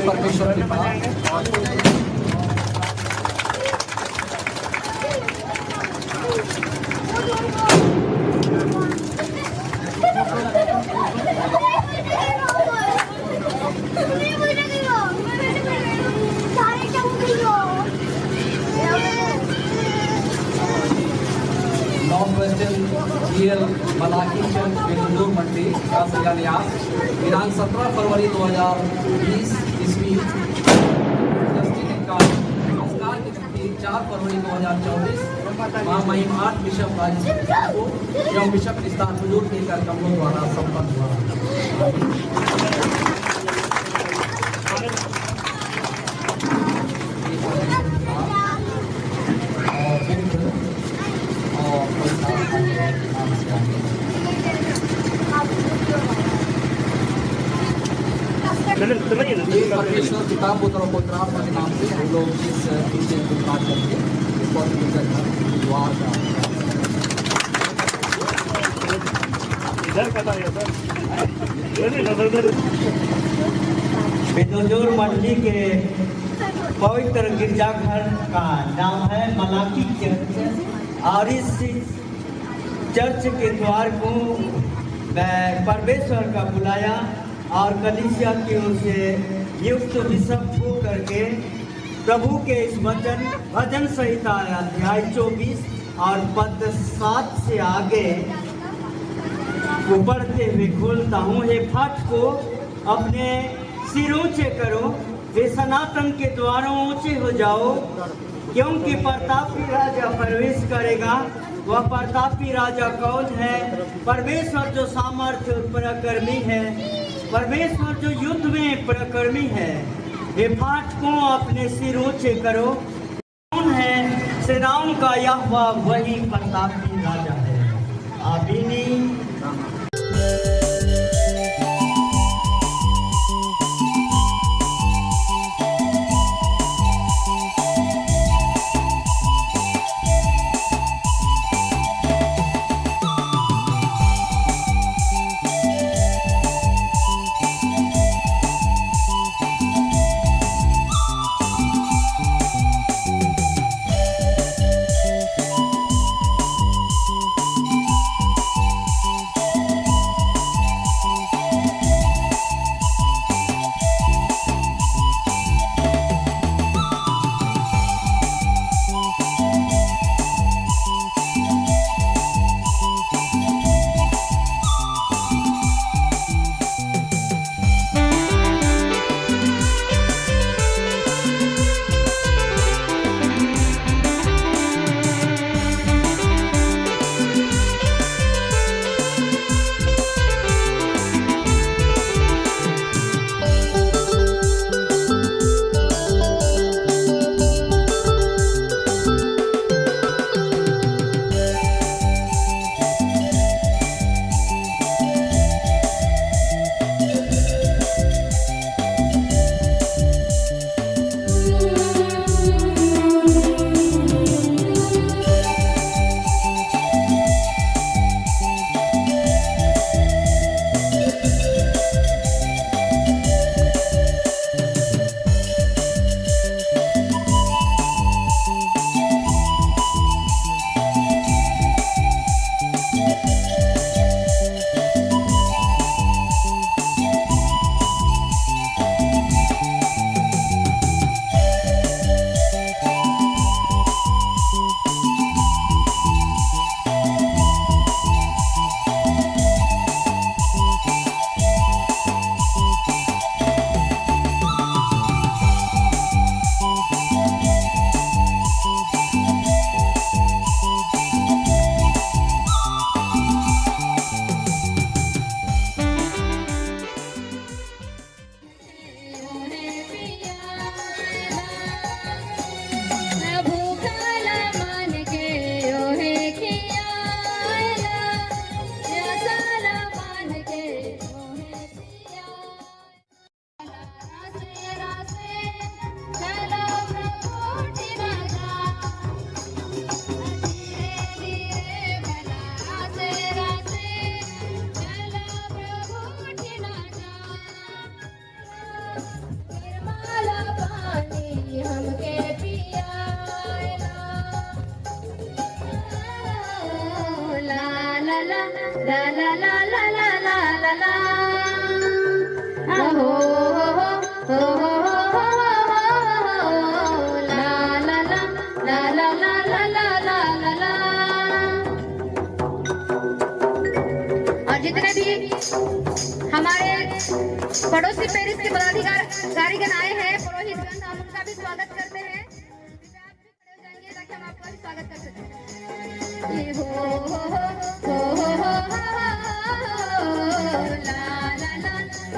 परमेश्वर north western GL Malachi चंद बिंदु मंडी का शिलान्यास दिनांक 17 फरवरी 2020 ईस्वी संस्कार की तिथि तारीख 4 फरवरी 2024 महामहिम आर्च बिशप राजेश को एवं बिशप विस्तार हुजूर के कार्यक्रमों द्वारा संपन्न हुआ। परमेश्वर पिता पुत्र और पवित्र आत्मा के नाम से हम लोग इस विषय को बात करके बेदोजोर मंडी के पवित्र गिरजाघर का नाम है मलाकी चर्च और इस चर्च के द्वार को परमेश्वर का बुलाया और कलीसिया की ओर से युक्त बिशप हो करके प्रभु के इस वचन भजन संहिता अध्याय 24 और पद 7 से आगे को पढ़ते हुए खोलता हूँ। हे फट को अपने सिर ऊंचे करो, वे सनातन के द्वारों ऊंचे हो जाओ, क्योंकि प्रतापी राजा प्रवेश करेगा। वह प्रतापी राजा कौन है? परमेश्वर जो सामर्थ्य पराक्रमी है, परमेश्वर जो युद्ध में पराक्रमी है। हे फाटकों अपने सिर ऊंचे करो, कौन है? सेनाओं का यहोवा वही प्रतापी राजा है। आमीनी। la la la la la la la la ho ho ho la la la la la la la la la la और जितने भी हमारे पड़ोसी पेरिस के पदाधिकारीगण आए हैं, पुरोहितगण, हम उनका भी स्वागत करते हैं।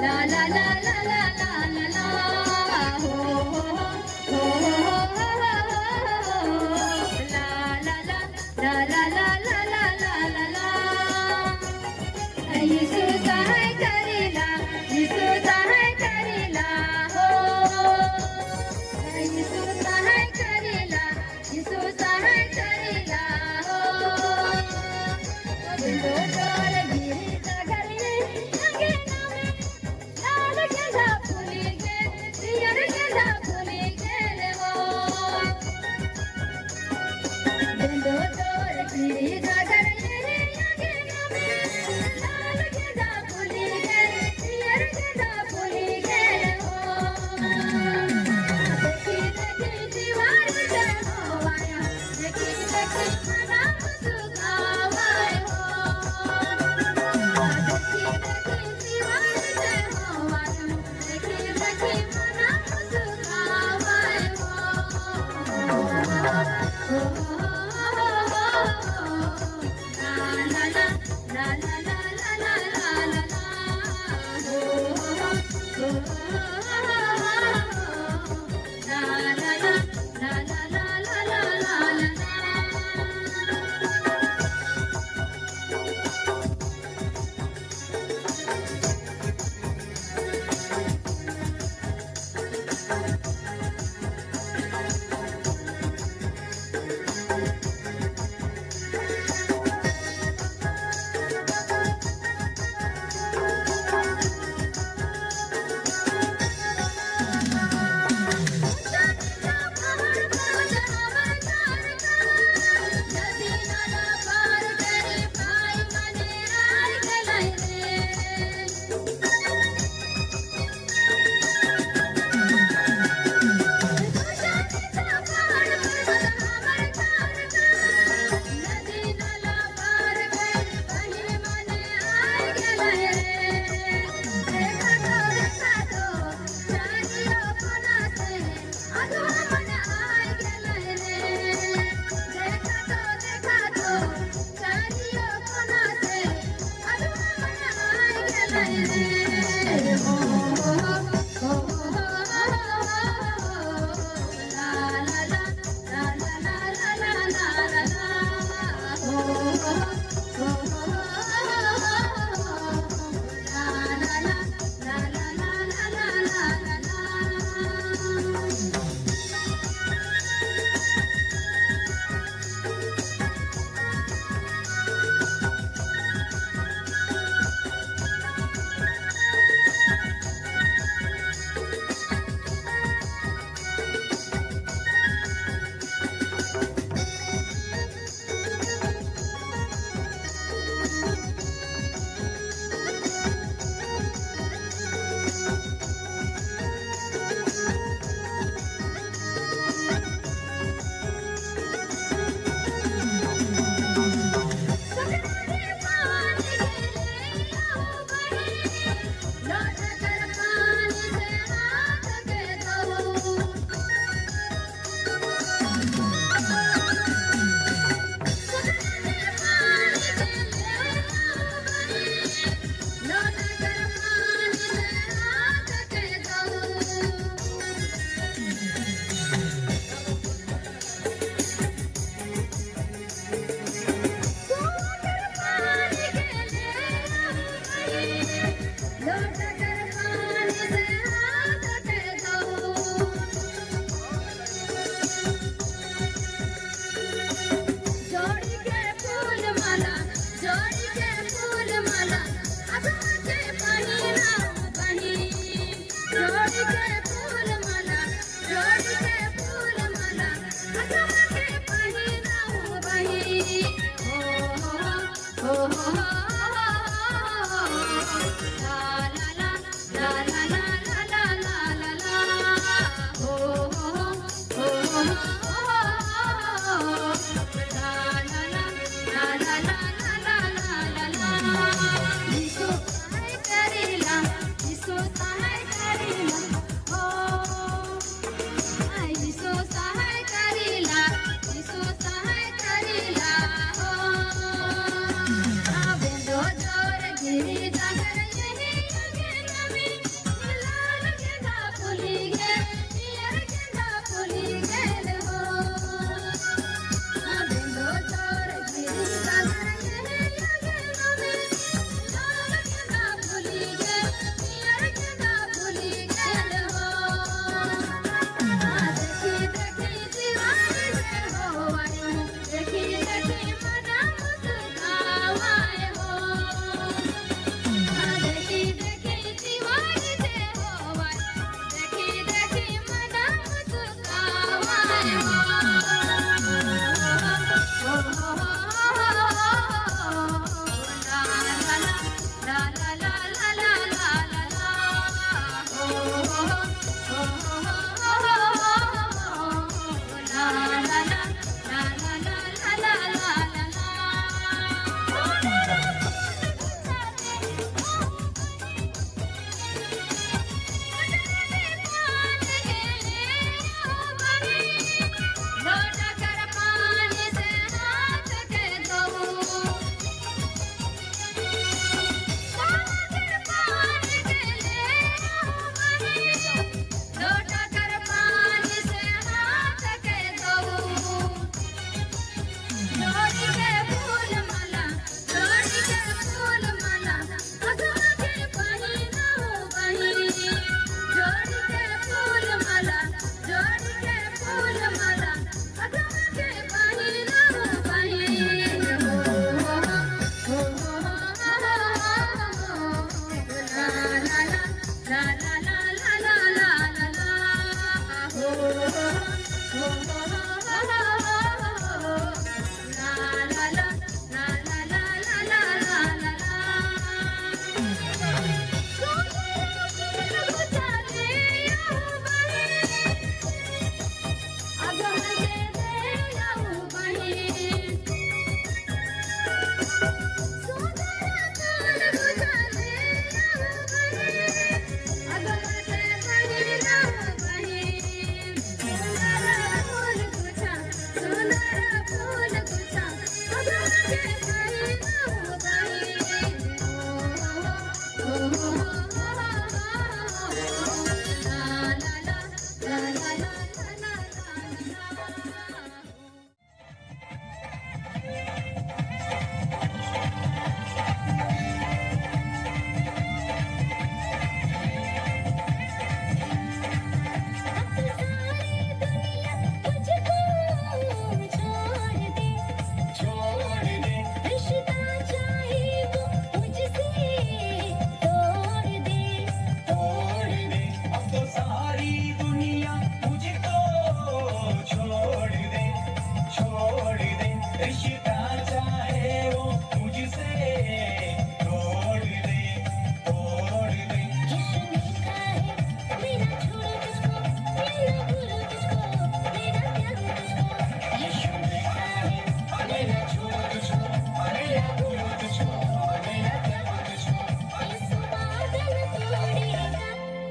ला ला ला ला ला ला ला ला हो हो हो हो हो ला ला ला ला ला ला ला ला ला ला यीशु सहाय करेला यीशु सहाय करेला हो यीशु सहाय करेला यीशु सहाय करेला हो बिंदोर गिरी सगरे लगे नामे लाल गेंदा फूल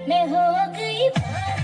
मैं हो गई